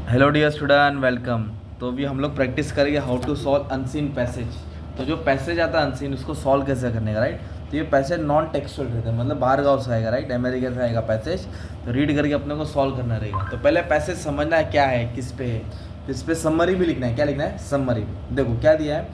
Hello dear student, welcome. तो अभी हम लोग प्रैक्टिस करेंगे how to solve unseen passage. तो जो पैसेज आता है अनसीन, उसको सॉल्व कैसे करने का, राइट। तो ये पैसेज नॉन टेक्सुअल रहता है, मतलब बाहर गाँव से आएगा, राइट, अमेरिका से आएगा पैसेज। तो रीड करके अपने को सॉल्व करना रहेगा। तो पहले पैसेज समझना है क्या है, किस पे है। तो इस पर समरी भी लिखना है। क्या लिखना है? समरी। देखो क्या दिया है,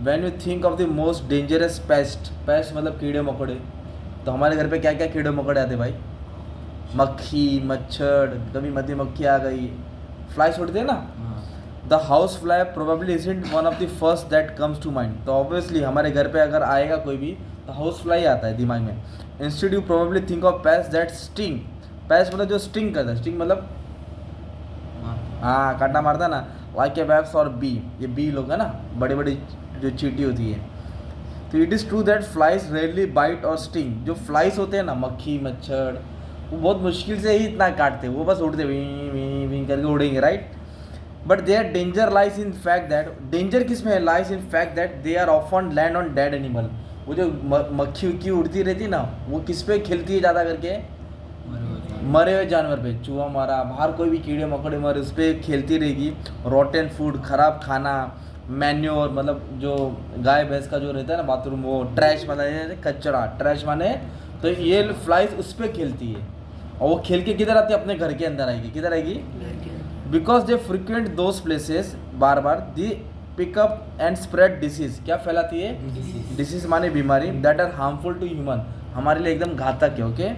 when you think of the most dangerous paste. Paste मतलब कीड़े मकोड़े। तो हमारे घर पे क्या क्या कीड़े मकोड़े आते भाई? मक्खी, मच्छर, कभी मधुमक्खी आ गई, फ्लाई छोड़ते हैं ना। The house fly probably isn't one of the first that comes to mind. तो ऑब्वियसली हमारे घर पे अगर आएगा कोई भी, तो हाउस फ्लाई आता है दिमाग में। Instead you probably think of paste that sting. Paste मतलब जो स्टिंग करता है। स्टिंग मतलब हाँ, कांटा मारता है ना, लाइक ए वेब्स और बी। ये बी लोग है ना, बड़ी बड़ी जो चींटी होती है। तो it is true that flies rarely bite और स्टिंग। जो फ्लाइज होते हैं ना, मक्खी मच्छर, वो बहुत मुश्किल से ही इतना काटते हैं, वो बस उड़ते वी वी वी करके उड़ेंगे, right. But there danger lies in fact that, danger किस में है? Lies in fact that they are often land on dead animal. वो जो मक्खी उक्खी उड़ती रहती है ना, वो किस पे खेलती है ज़्यादा करके? मरे हुए जानवर पे। चूहा मारा, बाहर कोई भी कीड़े मकोड़े मरे, उस पर खेलती रहेगी। रॉटन फूड, खराब खाना। मैन्योर मतलब जो गाय भैंस का जो रहता है ना बाथरूम, वो ट्रैश मतलब कचरा, ट्रैश माने। तो ये फ्लाइज उस पर खेलती है, और वो खेल के किधर आती है? अपने घर के अंदर आएगी। किधर आएगी? Because they frequent those places, बार बार they pick up and spread disease. क्या फैलाती है? डिसीज माने बीमारी। That are harmful to human, हमारे लिए एकदम घातक है। Okay,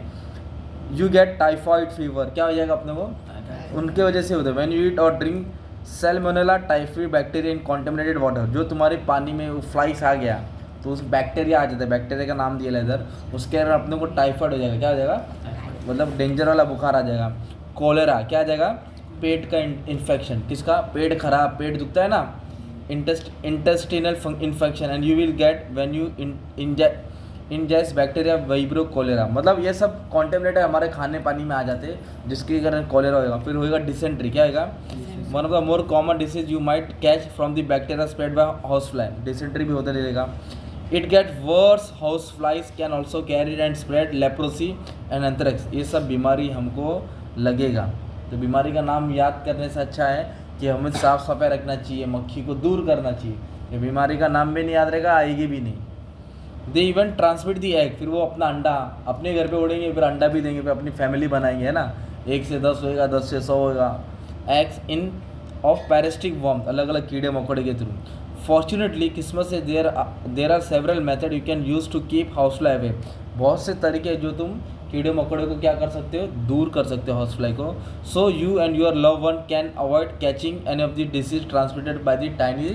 you get typhoid fever. क्या हो जाएगा अपने को? उनके वजह से होता है। व्हेन यू ईट और ड्रिंक सैल्मोनेला टाइफाइड बैक्टीरिया इन कॉन्टेमिनेटेड वाटर। जो तुम्हारे पानी में वो फ्लाइस आ गया, तो उस बैक्टीरिया आ जाता है, बैक्टीरिया का नाम दिया इधर, उसके अंदर अपने को टाइफाइड हो जाएगा। क्या हो जाएगा? मतलब डेंजर वाला बुखार आ जाएगा। कोलेरा क्या आ जाएगा? पेट का इन्फेक्शन। किसका? पेट खराब, पेट दुखता है ना, intestinal infection. And you will get when you ingest bacteria vibrio cholera. मतलब ये सब कॉन्टेमिनेटेड हमारे खाने पानी में आ जाते हैं, जिसके कारण कोलेरा होगा। फिर होएगा डिसेंट्री। क्या होगा? One of the more common disease you might catch from the bacteria spread by house fly. Dysentery भी होता रहेगा। It get worse, house flies can also carry and spread leprosy and anthrax. ये सब बीमारी हमको लगेगा। तो बीमारी का नाम याद करने से अच्छा है कि हमें साफ़ सफाई रखना चाहिए, मक्खी को दूर करना चाहिए। ये बीमारी का नाम भी नहीं याद रहेगा, आएगी भी नहीं। They even transmit the egg. फिर वो अपना अंडा अपने घर पे उड़ेंगे, फिर अंडा भी देंगे, फिर अपनी फैमिली बनाएंगे, है ना। 1 से 10 होएगा, 10 से 100 होएगा। Eggs in of parasitic worm, अलग अलग कीड़े मकोड़े के थ्रू। फॉर्चुनेटली किस्मत से there are several method you can use to keep house fly away. बहुत से तरीके जो तुम कीड़े मकोड़े को क्या कर सकते हो? दूर कर सकते हो हाउस फ्लाई को। So you and your love one can avoid catching any of the disease transmitted by the tiny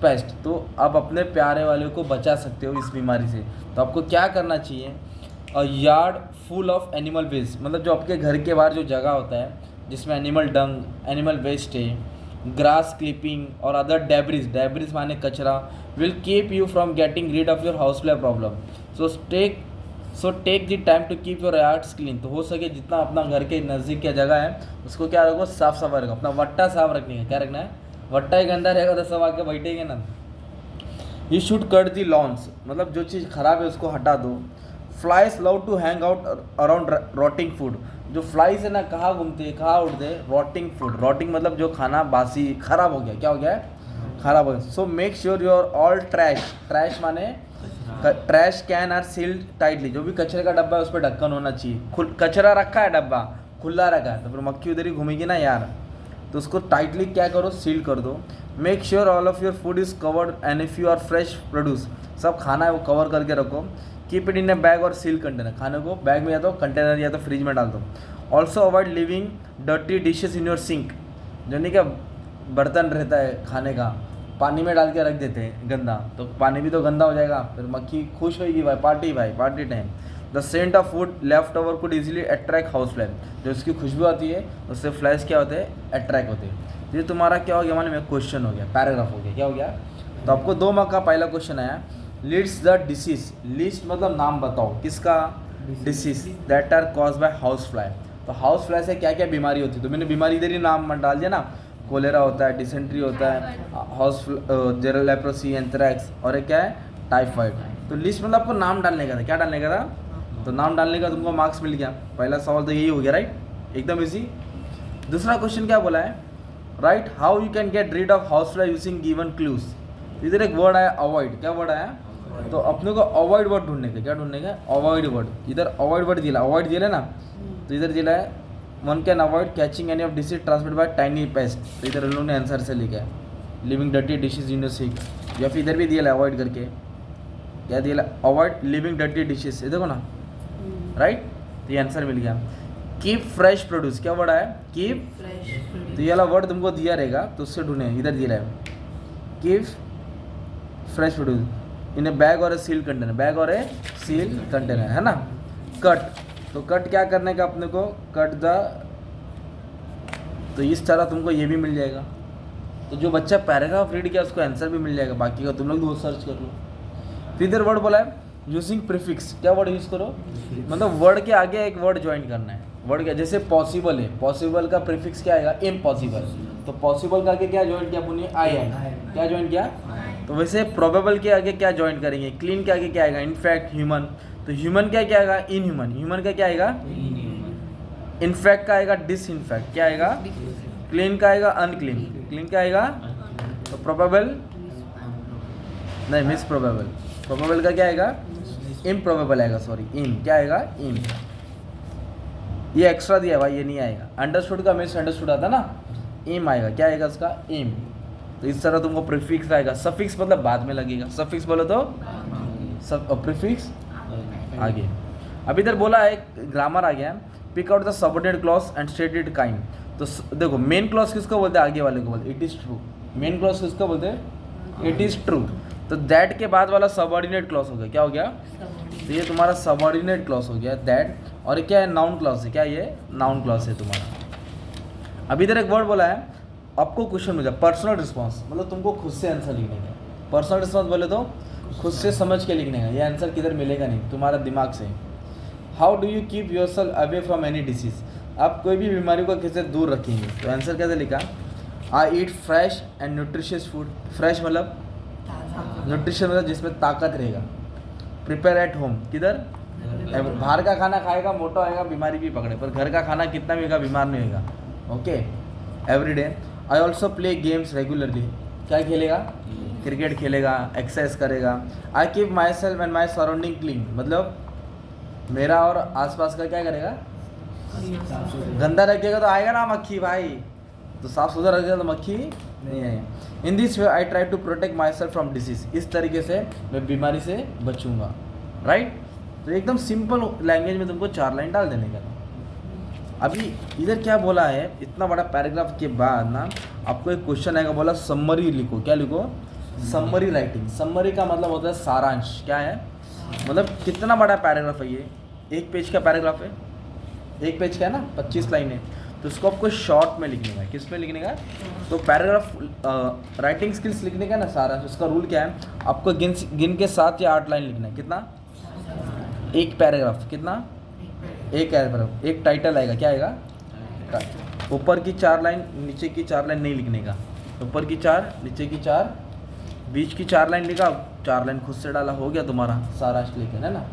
pest. तो आप अपने प्यारे वाले को बचा सकते हो इस बीमारी से। तो आपको क्या करना चाहिए? A yard full of animal waste, मतलब जो आपके घर के बाहर जो जगह होता है जिसमें एनिमल डंग, एनिमल वेस्ट है, ग्रास क्लिपिंग और अदर डेब्रिज, डेब्रिज माने कचरा, will keep you from getting rid of your house fly problem. So take the time to keep your yards clean. तो हो सके जितना अपना घर के नज़दीक की जगह है, उसको क्या रखो? साफ सफाई रखो। अपना वट्टा साफ रखने का। क्या रखना है? वट्टा ही गंदा रहेगा तो सब आके बैठेंगे ना। You should cut the lawns, मतलब जो चीज़ खराब है उसको हटा दो। Flies love to hang out around rotting food. जो फ्लाइज है ना, कहाँ घूमते हैं, कहाँ उड़ते हैं? Rotting food. रॉटिंग मतलब जो खाना बासी खराब हो गया। क्या हो गया? खराब हो गया। So make sure your all trash, trash माने trash can are sealed tightly. जो भी कचरे का डब्बा है उस पर ढक्कन होना चाहिए। कचरा रखा है, डब्बा खुला रखा है, तो फिर मक्खी उधर ही घूमेगी ना यार। तो उसको टाइटली क्या करो? सील कर दो। Make sure all of your food is covered and if you are fresh produce, सब खाना है वो कवर करके रखो। Keep it in a bag और सील कंटेनर। खाने को बैग में या तो कंटेनर या तो फ्रिज में डाल दो। Also avoid living dirty dishes in your sink. जो नहीं क्या बर्तन रहता है खाने का, पानी में डाल के रख देते हैं गंदा, तो पानी भी तो गंदा हो जाएगा, फिर मक्खी खुश होगी, भाई party time. The scent of food left over could easily attract house fly. जो इसकी खुशबू आती है उससे फ्लाइज क्या होते हैं? अट्रैक्ट होते हैं। ये तुम्हारा क्या हो गया? माने में क्वेश्चन हो गया, पैराग्राफ हो गया। क्या हो गया? तो आपको 2 मार्क का पहला क्वेश्चन आया। List the disease. लिस्ट मतलब नाम बताओ, किसका? Disease that are cause by house fly. तो हाउस फ्लाई से क्या क्या बीमारी होती है? तो मैंने बीमारी इधर ही नाम डाल दिया ना। कोलेरा होता है, डिसेंट्री होता है, हाउस जेरल लेप्रोसी, एंथ्रैक्स, और एक क्या है? टाइफाइड। तो लिस्ट मतलब आपको नाम डालने का था। क्या डालने का था? तो नाम डालने का तुमको मार्क्स मिल गया। पहला सवाल तो यही हो गया, राइट, एकदम इजी। दूसरा क्वेश्चन क्या बोला है? Right. How you can get rid of house fly using given clues. इधर एक वर्ड आया अवॉइड. क्या वर्ड आया? तो अपने को अवॉइड वर्ड ढूंढने का. क्या ढूंढने का? Avoid word. इधर अवॉइड वर्ड दिला, अवॉइड दिला ना, तो इधर दिला है one can avoid catching any of disease transmit by tiny pest. तो इधर उन्होंने आंसर से लिखा है living dirty dishes in your sink. या फिर इधर भी दिया है अवॉइड करके. क्या दिया है? Avoid living dirty dishes. ये देखो ना, राइट. तो ये आंसर मिल गया. Keep fresh produce. क्या वर्ड आया? Keep fresh. तो ये वाला वर्ड तुमको दिया रहेगा तो उससे ढूंढे. इधर दिया है keep fresh produce in a bag और ए सील कंटेनर. बैग और ए सील कंटेनर है ना. कट. तो कट क्या करने का अपने को? Cut the. तो इस तरह तुमको ये भी मिल जाएगा. तो जो बच्चा पैराग्राफ रीड किया उसको आंसर भी मिल जाएगा. बाकी का तुम लोग भी सर्च कर लो. फिर इधर वर्ड बोला है यूजिंग प्रीफिक्स. क्या वर्ड यूज़ करो? मतलब वर्ड के आगे एक वर्ड ज्वाइन करना है. वर्ड क्या? जैसे पॉसिबल है, पॉसिबल का प्रीफिक्स क्या आएगा? इम्पॉसिबल. तो पॉसिबल का आगे क्या ज्वाइन किया पुण्य? I am. क्या ज्वाइन किया? तो वैसे प्रोबेबल के आगे क्या ज्वाइन करेंगे? क्लीन के आगे क्या आएगा? इनफैक्ट. ह्यूमन. तो ह्यूमन क्या क्या आएगा? In human. ह्यूमन का क्या आएगा? इनफैक्ट का आएगा डिस इनफैक्ट. क्या आएगा? क्लीन का आएगा अनक्लीन. क्लीन का आएगा तो प्रोबेबल नहीं मिस प्रोबेबल. प्रोबेबल का क्या आएगा? इम्प्रोबेबल आएगा. सॉरी इम. क्या आएगा? इम. ये एक्स्ट्रा दिया भाई, ये नहीं आएगा. अंडरस्टूड का मिस अंडरस्टूड आता ना, इम आएगा. क्या आएगा उसका? इम. तो इस तरह तुमको प्रीफिक्स आएगा. सफिक्स मतलब बाद में लगेगा. सफिक्स बोलो तो सब प्रीफिक्स आगे. अब इधर बोला है ग्रामर आ गया. Pick out the subordinate clause and state it kind. तो देखो मेन क्लॉज किसको बोलते हैं? आगे वाले को बोलते it is true. Main clause किसको बोलते हैं? It is true. तो दैट के बाद वाला सबऑर्डिनेट क्लॉज हो गया. क्या हो गया? तो ये तुम्हारा सबऑर्डिनेट क्लॉज हो गया दैट. और क्या है? नाउन क्लॉज है. क्या ये? नाउन क्लॉज है तुम्हारा. अब इधर एक वर्ड बोला है आपको क्वेश्चन मिल जाए पर्सनल रिस्पॉन्स. मतलब तुमको खुद से आंसर लिखने का. पर्सनल रिस्पॉन्स बोले तो खुद से समझ के लिखने का. ये आंसर किधर मिलेगा नहीं, तुम्हारा दिमाग से. How do you keep your self away from any disease. आप कोई भी बीमारी को कैसे दूर रखेंगे? तो आंसर कैसे लिखा? I eat fresh and nutritious food. Fresh मतलब न्यूट्रिशन मतलब जिसमें ताकत रहेगा. Prepare at home. किधर? बाहर का खाना खाएगा मोटा होएगा, बीमारी भी पकड़े. पर घर का खाना कितना भी होगा बीमार नहीं होगा. Okay. Every day. I also play games regularly. क्या खेलेगा? क्रिकेट खेलेगा, एक्सरसाइज करेगा. I keep my self and my surrounding clean. मतलब मेरा और आसपास का क्या करेगा? गंदा रखेगा तो आएगा ना मक्खी भाई. तो साफ सुथरा रखेगा तो मक्खी नहीं आएगा. In this way I try to protect myself from disease. इस तरीके से मैं बीमारी से बचूंगा. राइट. तो एकदम सिंपल लैंग्वेज में तुमको 4 लाइन डाल देने का. अभी इधर क्या बोला है? इतना बड़ा पैराग्राफ के बाद ना आपको एक क्वेश्चन आएगा. बोला समरी लिखो. क्या लिखो? Summary writing. समरी का मतलब होता है सारांश. क्या है? मतलब कितना बड़ा पैराग्राफ है ये? 1 पेज का पैराग्राफ है. 1 पेज का है ना, 25 लाइन है. तो उसको आपको शॉर्ट में लिखने का. किस में लिखने का? तो पैराग्राफ राइटिंग स्किल्स लिखने का ना सारांश. उसका रूल क्या है? आपको गिन के 7 या 8 लाइन लिखना है. कितना? 1 पैराग्राफ. कितना? 1 पैराग्राफ. एक टाइटल आएगा. क्या आएगा? ऊपर की 4 लाइन नीचे की 4 लाइन नहीं लिखने का. ऊपर की 4 नीचे की 4 बीच की 4 लाइन लिखा. 4 लाइन खुद से डाला. हो गया तुम्हारा सारांश लिखे है ना.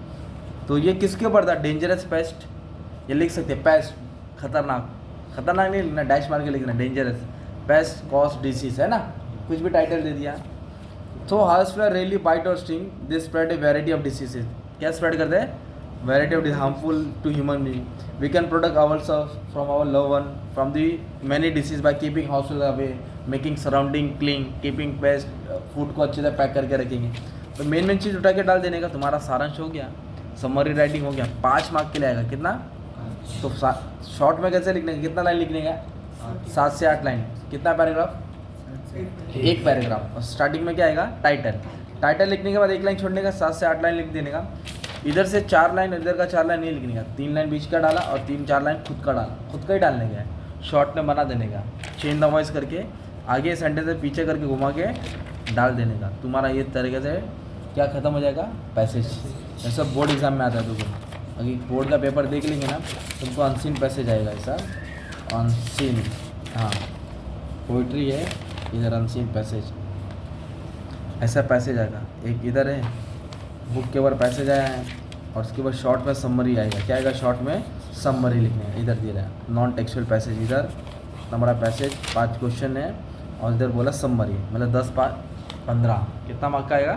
तो ये किसके ऊपर था? Dangerous paste. ये लिख सकते हैं पेस्ट. खतरनाक. खतरनाक नहीं लिखना, डैश मार के लिखना. डेंजरस पेस्ट कॉज डिसीज है ना. कुछ भी टाइटल दे दिया. तो हाउस फ्लाई रियली बाइट और sting. They spread a variety of diseases. क्या स्प्रेड करते हैं? Variety of harmful to human being. We can protect ourself from our love one from the many disease by keeping house fly away, making surrounding clean, keeping pest. Food को अच्छे से pack करके रखेंगे. तो main चीज़ उठा के डाल देने का. तुम्हारा सारांश हो गया. समरी राइटिंग हो गया. 5 मार्क के लिए आएगा. कितना? तो शॉर्ट में कैसे लिखने का? कितना लाइन लिखने का? 7 से 8 लाइन. कितना पैराग्राफ? 1 पैराग्राफ. और स्टार्टिंग में क्या आएगा? टाइटल. टाइटल लिखने के बाद 1 लाइन छोड़ने का. 7 से 8 लाइन लिख देने का. इधर से 4 लाइन इधर का 4 लाइन नहीं लिखने का. 3 लाइन बीच का डाला और 3-4 लाइन खुद का डाला. खुद का ही डालने का है. शॉर्ट में बना देने का. चेंज द वॉइस करके आगे सेंटेंस से पीछे करके घुमा के डाल देने का. तुम्हारा ये तरीके से क्या ख़त्म हो जाएगा? पैसेज. ये सब बोर्ड एग्जाम में आता है. तुमको अभी बोर्ड का पेपर देख लेंगे ना, तुमको अनसीन पैसेज आएगा. ऐसा अनसीन. हाँ पोइट्री है. इधर अनसीन पैसेज ऐसा पैसेज आएगा. एक इधर है बुक के ऊपर पैसेज आया है और उसके बाद शॉर्ट में समरी आएगा. क्या आएगा? शॉर्ट में समरी लिखने है. इधर दे रहा है नॉन टेक्सुअल पैसेज. इधर इतना बड़ा पैसेज, 5 क्वेश्चन है और इधर बोला समरी, मतलब 10 5 15, कितना मार्क का आएगा?